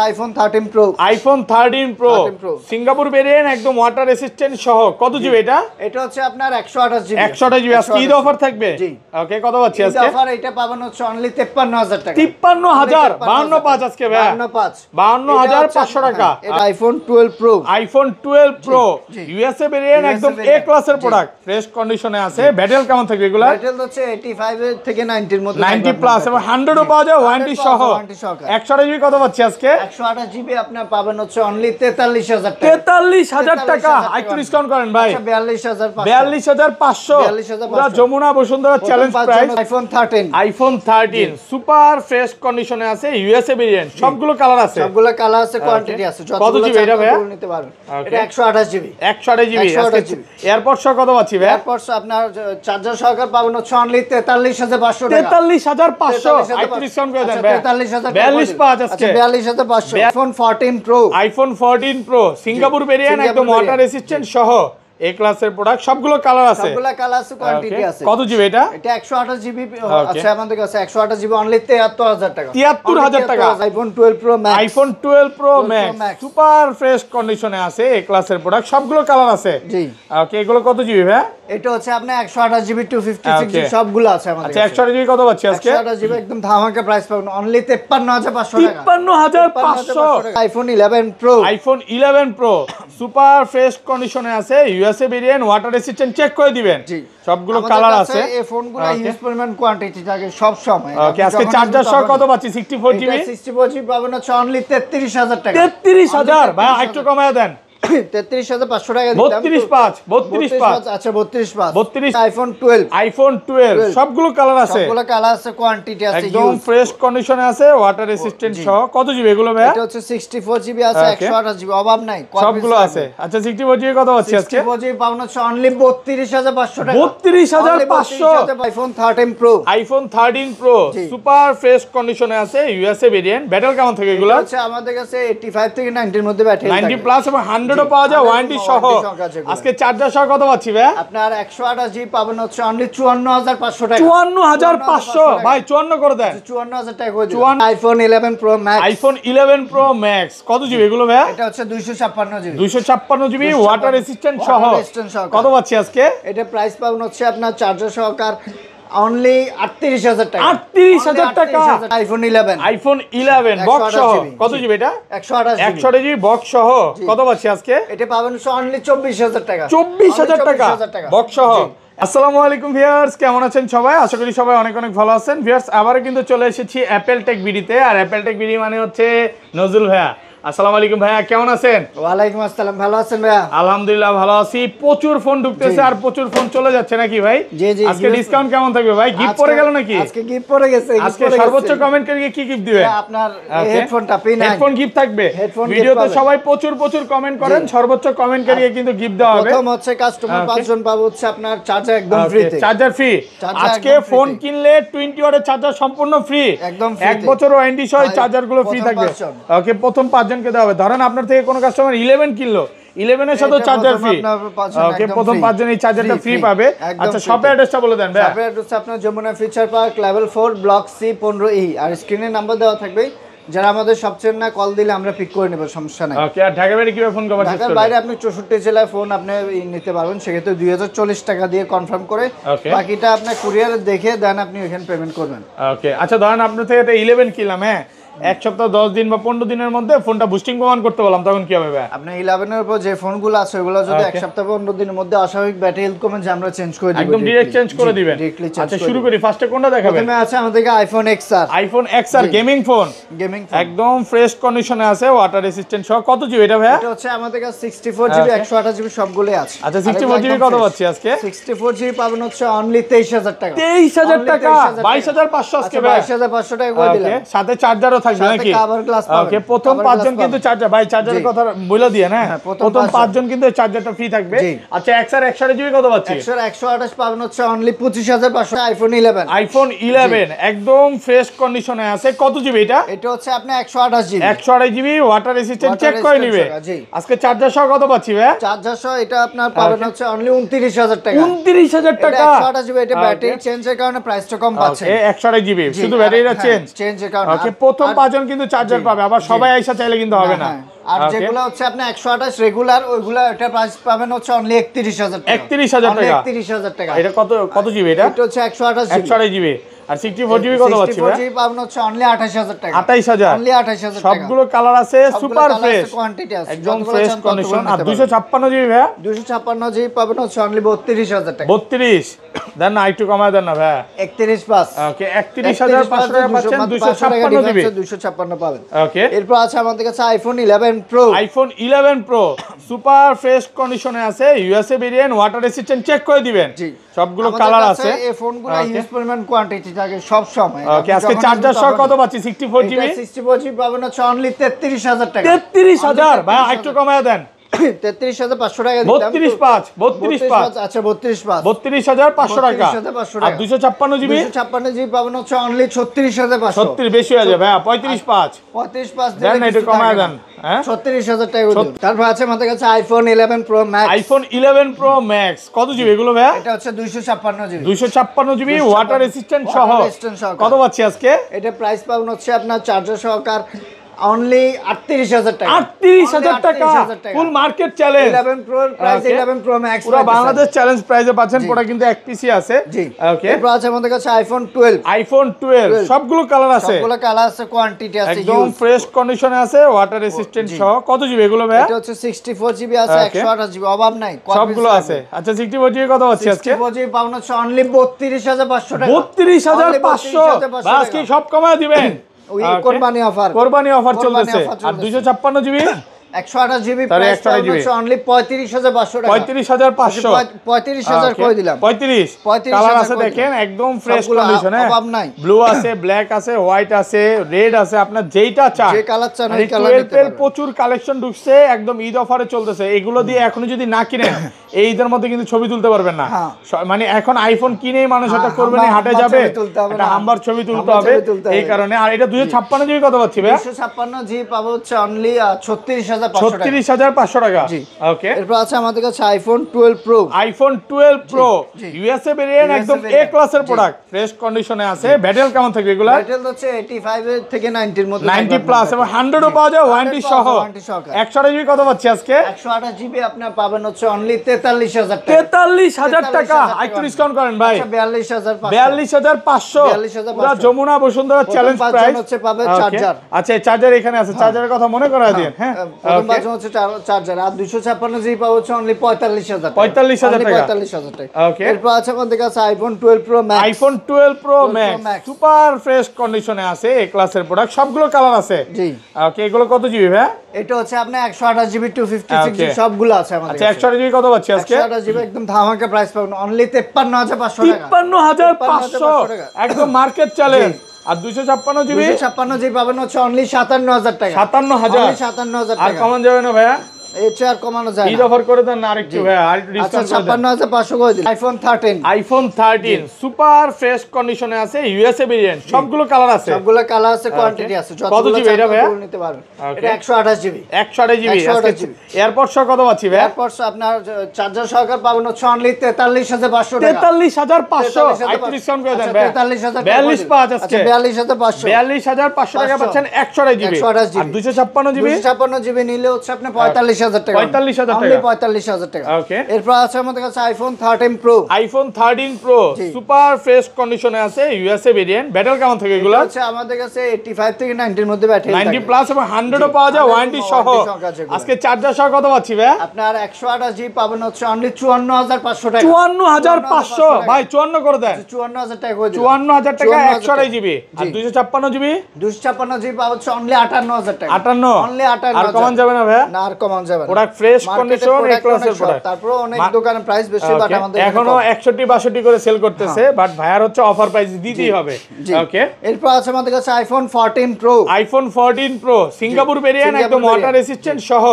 IPhone 13 pro iPhone 13 pro Singapore variant একদম water resistant সহ কত জিবি এটা? এটা হচ্ছে আপনার 128 জিবি। 128 জিবি আজকে ঈদ অফার থাকবে। জি ওকে কত পাচ্ছি আজকে? ঈদ অফার এটা পাবেন হচ্ছে অনলি 53000 টাকা। 53000 525 আজকে ভাই 52500 টাকা। এটা iPhone 12 pro iPhone 12 pro USA variant একদম এ ক্লাসের প্রোডাক্ট ফ্রেশ কন্ডিশনে আছে। ব্যাটারি কেমন থাকবে এগুলা? ব্যাটারি হচ্ছে 85 থেকে 90 এর মধ্যে 90 প্লাস এবং 100 ও পাওয়া যায় ওয়ারেন্টি সহ। 128 জিবি কত পাচ্ছি আজকে? 128 জিবি আপনার পাবেন হচ্ছে অনলি 43000 টাকা। 43000 টাকা একটু ডিসকাউন্ট করেন ভাই। 42500 পুরো Jamuna Bashundhara challenge price. IPhone 13 super fresh কন্ডিশনে আছে ইউএসএ ভেরিয়েন্ট সবগুলো কালার আছে। সবগুলো কালার আছে কোয়ান্টিটি আছে। কত জিবি এটা ভাই? নিতে পারবেন। এটা 128 জিবি। 128 জিবি আজকে এয়ারপডস সহ কত পাচ্ছি ভাই? এয়ারপডস আপনার চার্জার সহকারে পাবেন হচ্ছে অনলি 43500 টাকা। 43500 একটু ডিসকাউন্ট করে দেন ভাই। 42500 আজকে 42500 iPhone 14 pro iPhone 14 pro Singapore variant একদম ওয়াটার রেসিস্ট্যান্ট সহ এ ক্লাসের প্রোডাক্ট সবগুলো কালার আছে। সবগুলো কালার আছে কোয়ান্টিটি আছে। কত জিবি এটা? এটা 128 জিবি আছে আমাদের কাছে। 128 জিবি অনলি 73000 টাকা। 73000 টাকা iPhone 12 pro max. IPhone 12 pro max super fresh কন্ডিশনে আছে এ ক্লাসের প্রোডাক্ট সবগুলো কালার আছে। জি ওকে এগুলো কত জিবি ভাই? এটা হচ্ছে আপনার 128 জিবি 256 জিবি সবগুলো আছে আমাদের কাছে। আচ্ছা 128 জিবি কত পাচ্ছি আজকে? 128 জিবি একদম ধামাকা প্রাইস পাবেন অনলি 53500 টাকা। 53500 iPhone 11 pro iPhone 11 pro super fresh কন্ডিশনে আছে USA variant water resistant check করে দিবেন। জি সবগুলো কালার আছে। এই ফোনগুলো হিউজ পরিমাণ কোয়ান্টিটি থাকে সব সময়। ওকে আজকে চার্জার সহ কত পাচ্ছি? 64 জিবি 64 জিবি পাবেন হচ্ছে অনলি 33000 টাকা। 33000 ভাই একটু কমায় দেন। 33500 টাকা দিতাম। 32.5 আচ্ছা 32.5 32 আইফোন 12 আইফোন 12 সবগুলো কালার আছে। সবগুলো কালার আছে কোয়ান্টিটি আছে একদম ফ্রেশ কন্ডিশনে আছে ওয়াটার রেসিস্ট্যান্ট সহ কত জিবি এগুলো ভাই? এটা হচ্ছে 64 জিবি আছে 128 জিবি অভাব নাই সবগুলো আছে। আচ্ছা 64 জিবি কত পাচ্ছি আজকে? 64 জিবি পাবেন হচ্ছে অনলি 32500 টাকা। 32500 iPhone 13 pro iPhone 13 pro super fresh কন্ডিশনে আছে ইউএসএ ভেরিয়েন্ট। ব্যাটারি কেমন থাকে এগুলো? আচ্ছা আমাদের কাছে 85 থেকে 90 এর মধ্যে ব্যাটারি থাকে। 90 প্লাস এবং 100 ও পাওয়া যায় ওয়ারেন্টি সহ। আজকে চার্জার সহ কত পাচ্ছি ভাই? আপনার 128 জিবি পাবেন হচ্ছে অনলি 54500 টাকা। 54500 ভাই 54 করে দেন। 54000 টাকা করে দিন। IPhone 11 pro max iPhone 11 pro max কত জিবি এগুলো ভাই? এটা হচ্ছে 256 জিবি 256 জিবি ওয়াটার রেসিস্ট্যান্ট সহ কত পাচ্ছি আজকে? এটা প্রাইস পাবেন হচ্ছে আপনার চার্জার সহকার অনলি 38000 টাকা। 38000 টাকা আইফোন 11 আইফোন 11 বক্স সহ কত জিবি এটা? 128 জিবি বক্স সহ কত পাচ্ছি আজকে? এটা পাবেন অনলি 24000 টাকা। 24000 টাকা বক্স সহ। আসসালামু আলাইকুম ভিউয়ার্স, কেমন আছেন সবাই? আশা করি সবাই অনেক অনেক ভালো আছেন। ভিউয়ার্স আবারও কিন্তু চলে এসেছি অ্যাপেল টেক বিডিতে। আর অ্যাপেল টেক বিডি মানে হচ্ছে নজরুল ভাইয়া। আসসালামু আলাইকুম ভাইয়া, কেমন আছেন? ওয়ালাইকুম আসসালাম, ভালো আছেন ভাইয়া? আলহামদুলিল্লাহ ভালো আছি। প্রচুর ফোন ঢুকতেছে আর প্রচুর ফোন চলে যাচ্ছে নাকি ভাই? জি জি। আজকে ডিসকাউন্ট কেমন থাকবে ভাই? গিফট পড়ে গেল নাকি? আজকে গিফট পড়ে গেছে। আজকে সর্বোচ্চ কমেন্ট করে কি গিফট দিবেন? আপনার হেডফোনটা P9 হেডফোন গিফট থাকবে। ভিডিওতে সবাই প্রচুর প্রচুর কমেন্ট করেন, সর্বোচ্চ কমেন্ট করিয়ে কিন্তু গিফট দেওয়া হবে। প্রথম হচ্ছে কাস্টমার 5 জন পাবো হচ্ছে আপনার চার্জার একদম ফ্রিতে। Charger free. আজকে ফোন কিনলে 20 ওয়াটের চার্জার সম্পূর্ণ ফ্রি। একদম ফ্রি। 1 বছর ওয়ারেন্টি সহ চার্জার গুলো ফ্রি থাকবে। ওকে প্রথম 5 জনকে দেওয়া হবে। ধরেন আপনার থেকে কোনো কাস্টমার 11 কিনলো, 11 এর সাথে চার্জার ফ্রি। ওকে প্রথম 5 জন এই চার্জারটা ফ্রি পাবে। আচ্ছা শপের অ্যাড্রেসটা বলে দেন ভাই। শপের অ্যাড্রেস আপনার Jamuna future park level 4 block C 15E। আর স্ক্রিনে নাম্বার দেওয়া থাকবে, যারা আমাদের সবচেয়ে না কল দিলে আমরা পিক করে নেব, সমস্যা নাই। ওকে আর ঢাকা বাইরে কিভাবে ফোন কভার? ঢাকার বাইরে আপনি 64 জেলায় ফোন আপনি নিতে পারবেন, সেক্ষেত্রে 2040 টাকা দিয়ে কনফার্ম করে বাকিটা আপনার কুরিয়ারে দেখে দেন আপনি ওখানে পেমেন্ট করবেন। ওকে আচ্ছা ধরেন আপনার থেকে এটা 11 কিনলাম, হ্যাঁ এক সপ্তাহ 10 দিন বা 15 দিনের মধ্যে ফোনটা বুস্টিং প্রমাণ করতে বললাম, তখন কি হবে ভাই? আপনি 11 এর উপর যে ফোনগুলো আছে ওগুলো যদি এক সপ্তাহ 15 দিনের মধ্যে অস্বাভাবিক ব্যাটারি হেলথ কমে যে আমরা চেঞ্জ করে দিব, একদম ডাইরেক্ট চেঞ্জ করে দিবেন। আচ্ছা শুরু করি, ফার্স্টে কোনটা দেখাবেন? প্রথমে আছে আমাদের iPhone XR। IPhone XR gaming phone, একদম ফ্রেশ কন্ডিশনে আছে, ওয়াটার রেসিস্ট্যান্ট সহ। কত জিবি এটা ভাই? এটা হচ্ছে আমাদের কাছে 64 জিবি 128 জিবি সবগুলোই আছে। আচ্ছা 64 জিবি কত পাচ্ছি আজকে? 64 জিবি পাবেন হচ্ছে অনলি 23000 টাকা। 23000 টাকা 22500 আজকে ভাই। 22500 টাকা করে দিলাম। সাথে চার্জারও থাকবে নাকি? ওকে প্রথম 5 জন কিন্তু চার্জার ভাই, চার্জারের কথা বলে দিয়ে না, প্রথম 5 জন কিন্তু চার্জারটা ফ্রি থাকবে। আচ্ছা XR 128 জিবি কত পাচ্ছি? XR 128 পাবেন হচ্ছে অনলি 25500। আইফোন 11 আইফোন 11 একদম ফ্রেশ কন্ডিশনে আছে। কত জিবি এটা? এটা হচ্ছে আপনি 128 GB 128 GB water resistant check করে নিবে। আজকে চার্জার সহ কত পাচ্ছি ভাই? চার্জার সহ এটা আপনার পাবেন হচ্ছে অনলি 29000 টাকা। 29000 টাকা 128 জিবি। এটা ব্যাটারি চেঞ্জের কারণে প্রাইসটা কম পাচ্ছে। 128 জিবি শুধু ব্যাটারিটা চেঞ্জের কারণে। ওকে প্রথম 5 জন কিন্তু চার্জার পাবে, আবার সবাই আইসা চাইলে কিন্তু হবে না। আর যেগুলো হচ্ছে আপনি 128 রেগুলার, ওইগুলো এটা প্রাইস পাবেন হচ্ছে অনলি 31000 টাকা। 31000 টাকা, 31000 টাকা। এটা কত জিবি? এটা হচ্ছে 128 জিবি। আর 64 জিবি কত পাচ্ছি ভাই? 64 জিবি পাবেন হচ্ছে অনলি 28000 টাকা। 28000, অনলি 28000 টাকা। সবগুলো কালার আছে, সুপার ফ্রেশ কোয়ান্টিটি আছে, একদম ফ্রেশ কন্ডিশন। আর 256 জিবি ভাই? 256 জিবি পাবেন হচ্ছে অনলি 32000 টাকা। 32 দেন না, একটু কমায় দেন না ভাই। 31 ওকে, 31500 টাকা পাচ্ছেন 256 জিবি। 256 পাবেন। ওকে, এরপর আছে আমাদের কাছে iPhone 11 pro. IPhone 11 pro super fresh কন্ডিশনে আছে, USA variant, water resistant, check করে দিবেন। জি, সবগুলো কালার আছে। এই ফোনগুলো হিউজ পরিমাণ কোয়ান্টিটি থাকে সব সময়। ওকে, আজকে চার্জার সহ কত পাচ্ছি? 64 জিবি। 64 জিবি পাবেন হচ্ছে অনলি 33000 টাকা। 33000 ভাই, একটু কমায় দেন। 33500 টাকা দিতাম। 32.5 আচ্ছা 32.5 32500 টাকা। 32500 আর টাকা। 256 জিবি? 256 জিবি পাবেন হচ্ছে অনলি 36500। 36 বেশি হয়ে যাবে ভাই, 35.5 35.5 দেন না, একটু কমায় দেন। হ্যাঁ, 36000 টাকা দিন। তারপর আছে আমাদের কাছে iPhone 11 pro max. IPhone 11 pro max কত জিবি এগুলো ভাই? এটা হচ্ছে 256 জিবি। 256 জিবি ওয়াটার রেসিস্ট্যান্ট সহ। কত পাচ্ছি আজকে? এটা প্রাইস পাবেন হচ্ছে আপনার চার্জার সহকার অনলি 38000 টাকা। 38000 টাকা, full market challenge. 11 pro price, 11 pro max পুরো বাংলাদেশ চ্যালেঞ্জ প্রাইসে পাচ্ছেন। প্রোডাক্ট কিন্তু এক পিসি আছে। জি, ওকে। এরপর আছে আমাদের কাছে আইফোন 12। আইফোন 12 সবগুলো কালার আছে, সবগুলো কালার আছে, কোয়ান্টিটি আছে, একদম ফ্রেশ কন্ডিশনে আছে, ওয়াটার রেসিস্ট্যান্ট সহ। কত জিবি এগুলো ভাই? এটা হচ্ছে 64 জিবি আছে, 128 জিবি, অভাব নাই, সবগুলো আছে। আচ্ছা 64 জিবি কত পাচ্ছি আজকে? 64 জিবি পাবেন হচ্ছে অনলি 32500 টাকা। 32500 আজকে সব কমায় দিবেন। ওই কোরবানি অফার, কোরবানি অফার চলতেছে। আর 256 জিবি 128 জিবি প্রাইস হচ্ছে অনলি 35500 টাকা। 35500, 35000 করে দিলাম। 35 কালার আছে দেখেন, একদম ফ্রেশ কন্ডিশনে, অভাব নাই। ব্লু আছে, ব্ল্যাক আছে, হোয়াইট আছে, রেড আছে, আপনার যেইটা চান, যে কালার চান ওই কালার নিতে পারবেন। প্রচুর কালেকশন ঢুকছে, একদম ঈদ অফারে চলতেছে। এগুলো দিয়ে এখনো যদি না কিনেন, এই ঈদের মধ্যে কিন্তু ছবি তুলতে পারবেন না। মানে এখন আইফোন কিনেই মানুষ এটা করবে না, হাটে যাবে, এটা হাম্বার ছবি তুলতে হবে, এই কারণে। আর এটা 256 জিবি কত পাচ্ছি ভাই? 256 জিবি পাবো হচ্ছে অনলি 36500 টাকা। ওকে, এরপর আছে আমাদের কাছে iPhone 12 pro. IPhone 12 pro USA variant, একদম এ ক্লাসের প্রোডাক্ট, ফ্রেশ কন্ডিশনে আছে। ব্যাটারি কেমন থাকবে এগুলা? ব্যাটারি হচ্ছে 85 থেকে 90 এর মধ্যে, 90 প্লাস এবং 100 ও পাওয়া যায় ওয়ারেন্টি সহ। 128 জিবি কত পাচ্ছি আজকে? 128 জিবি আপনি পাবেন হচ্ছে অনলি 43000 টাকা। 43000 টাকা, একটু ডিসকাউন্ট করেন ভাই। 42500 পুরো যমুনা বসুন্ধরা চ্যালেঞ্জ প্রাইস হচ্ছে পাবে চার্জার। আচ্ছা চার্জার এখানে আছে, চার্জারের কথা মনে করায় দিন। হ্যাঁ, প্রথম বাজন হচ্ছে চার্জার। আর 256 জিবি পাবে হচ্ছে অনলি 45000 টাকা। 45000 টাকা। 45000 টাকা। ওকে, এরপর আছে আমাদের কাছে iPhone 12 pro max. IPhone 12 pro max super fresh কন্ডিশনে আছে, এ ক্লাসের প্রোডাক্ট, সবগুলো কালার আছে। জি, ওকে, এগুলো কত জিবি ভাই? এটা হচ্ছে আপনি 128 জিবি 256 জিবি সবগুলো আছে আমাদের কাছে। আচ্ছা 128 জিবি কত পাচ্ছি আজকে? 128 জিবি একদম ধামাকা প্রাইস পাবেন অনলি 53500 টাকা। 53500 একদম মার্কেট চ্যালেঞ্জ। আর 256 জিবি 256 জিবি পাবেন হচ্ছে অনলি 57000 টাকা। 57000, 57000 আর টাকা। কমন যাবে না ভাইয়া? এটা আর কমানো যায় না। ঈদ অফার করে দেন না আরেকটু ভাইয়া, আরেকটু ডিসকাউন্ট করে দেন। 56500 করে দিন। আইফোন 13। আইফোন 13 সুপার ফ্রেশ কন্ডিশনে আছে, ইউএসএ ভেরিয়েন্ট, সবগুলো কালার আছে, সবগুলো কালার আছে, কোয়ান্টিটি আছে। কত জিবি এটা ভাইয়া? নিতে পারবেন। এটা 128 জিবি। 128 জিবি। আজকে এয়ারপড সহ কত পাচ্ছি ভাইয়া? এয়ারপডস আপনার চার্জার সহকারে পাবেন হচ্ছে অনলি 43500 টাকা। 43500, আরেকটু ডিসকাউন্ট করে দেন ভাইয়া। 42500 আজকে। 42500। 42500 টাকা পাচ্ছেন 128 জিবি। আর 256 জিবি 256 জিবি নিলে হচ্ছে আপনি 45000 টাকা। 45000 অনলি 45000 টাকা। ওকে, এরপর আছে আমাদের কাছে iPhone 13 pro. IPhone 13 pro super fresh কন্ডিশনে আছে, ইউএসএ ভেরিয়েন্ট। ব্যাটারি কেমন থাকে এগুলো? হচ্ছে আমাদের কাছে 85 থেকে 90 এর মধ্যে ব্যাটারি থাকে। 90 প্লাস এবং 100 ও পাওয়া যায় ওয়ারেন্টি সহ। আজকে চার্জার সহ কত পাচ্ছি ভাই? আপনার 128 জিবি পাবেন হচ্ছে অনলি 54500 টাকা। 54500 ভাই, 54 করে দেন। 54000 টাকা করে দিন। 54000 টাকা 128 জিবি। আর 256 জিবি 256 জিবি পাবেন হচ্ছে অনলি 58000 টাকা। 58, অনলি 58000। আর কমন যাবে না ভাই? না, আর কমন যাবে না। প্রোডাক্ট ফ্রেশ কন্ডিশন, এ ক্লাসের প্রোডাক্ট। তারপর অনেক দোকানে প্রাইস বেশি, বাট আমাদের এখনো 61 62 করে সেল করতেছে, বাট ভাইয়ার হচ্ছে অফার প্রাইস দিতেই হবে। ওকে, এরপর আছে আমাদের কাছে iPhone 14 pro. IPhone 14 pro Singapore variant, একদম ওয়াটার রেসিস্ট্যান্ট সহ,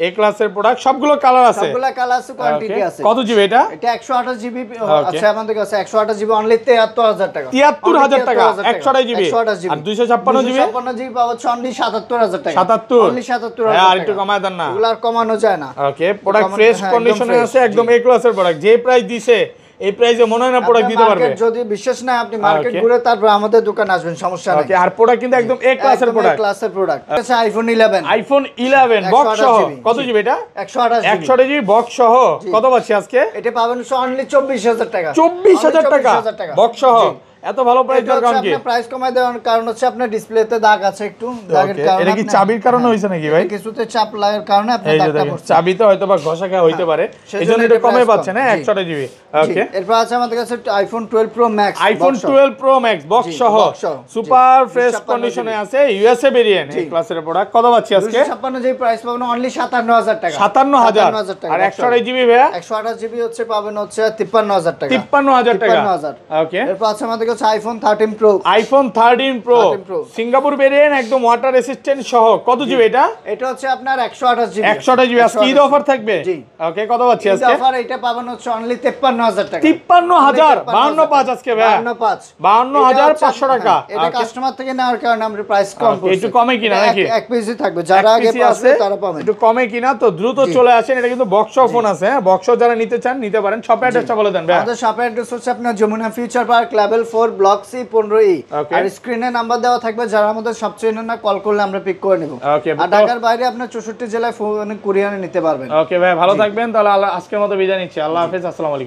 এ ক্লাসের প্রোডাক্ট, সবগুলো কালার আছে, সবগুলো কালার আছে, কোয়ান্টিটি আছে। কত জিবি এটা? এটা 128 জিবি আছে আমাদের কাছে। 128 জিবি অনলি 73000 টাকা। 73000 টাকা 128 জিবি। 128 জিবি। আর 256 জিবি 256 জিবি পাওয়া হচ্ছে অনলি 77000 টাকা। 77, অনলি 77000 আর একটু কমায় দেন না। এগুলো আর কমানো যায় না। ওকে, প্রোডাক্ট ফ্রেশ কন্ডিশনে আছে, একদম এ ক্লাসের প্রোডাক্ট। যে প্রাইস দিছে এই প্রাইসে মনে হয় না প্রোডাক্ট দিতে পারবে। মার্কেট যদি বিশ্বাস না আপনি মার্কেট ঘুরে তারপর আমাদের দোকানে আসবেন, সমস্যা নাই। ওকে, আর প্রোডাক্ট কিন্তু একদম এ ক্লাসের প্রোডাক্ট, ক্লাসের প্রোডাক্ট। আচ্ছা আইফোন 11, আইফোন 11 বক্স সহ কত জিবি এটা? 128 জিবি বক্স সহ কত পাচ্ছি আজকে? এটা পাবেন অনলি 24000 টাকা। 24000 টাকা বক্স সহ, এত ভালো প্রাইস দেওয়ার কারণ কি? আপনার প্রাইস কমায় দেওয়ার কারণ হচ্ছে আপনার ডিসপ্লেতে দাগ আছে একটু, দাগের কারণে। এটা কি চাবির কারণে হইছে নাকি ভাই? কিছুতে চাপ লাগার কারণে আপনার দাগটা পড়ছে। চাবিতে হয়তো বা ঘষা খাওয়া হইতে পারে, এইজন্য এটা কমে পাচ্ছে না 128 জিবি। ওকে, এরপর আছে আমাদের কাছে iPhone 12 pro max, iPhone 12 pro max box সহ সুপার ফ্রেশ কন্ডিশনে আছে, ইউএসএ ভেরিয়েন্ট, এই ক্লাসের প্রোডাক্ট। কত পাচ্ছি আজকে? 256 জিবি প্রাইস পাবেন অনলি 57000 টাকা। 57000 টাকা। আর 128 জিবি ভাইয়া? 128 জিবি হচ্ছে পাবেন হচ্ছে 53000 টাকা। 53000 টাকা। 53000। ওকে, এরপর আছে আমাদের কাছে iPhone 13 pro, iPhone 13 pro Singapore variant, একদম ওয়াটার রেসিস্ট্যান্ট সহ। কত জিবি এটা? এটা হচ্ছে আপনার 128 জিবি। 128 জিবি। আজকে ঈদ অফার থাকবে। জি। ওকে, কত পাচ্ছি আজকে? ঈদ অফার এটা পাবেন হচ্ছে অনলি 53000 টাকা। 53000 525 আজকে ভাই? 52500 টাকা। এটা কাস্টমার থেকে নেওয়ার কারণে আমরা প্রাইস কম করছি। একটু কমে কিনা নাকি? এক পিসই থাকবে, যারা আগে পাবে তারা পাবে। একটু কমে কিনা, তো দ্রুত চলে আসেন। এটা কিন্তু বক্স ফোন আছে, হ্যাঁ বক্স যারা নিতে চান নিতে পারেন। শপ অ্যাড্রেসটা বলে দেন ভাই। আমাদের শপ অ্যাড্রেস হচ্ছে আপনার Jamuna future park level 4 block C 15E। আর স্ক্রিনে নাম্বার দেওয়া থাকবে, যারা আমাদের সব চেনেন না কল করলে আমরা পিক করে নেব। ওকে, আর ঢাকার বাইরে আপনার 64 জেলায় ফোন কুরিয়ারে নিতে পারবেন। ওকে ভাই, ভালো থাকবেন তাহলে। আজকের মতো বিদায় নিচ্ছি। আল্লাহ হাফেজ, আসসালামু আলাইকুম।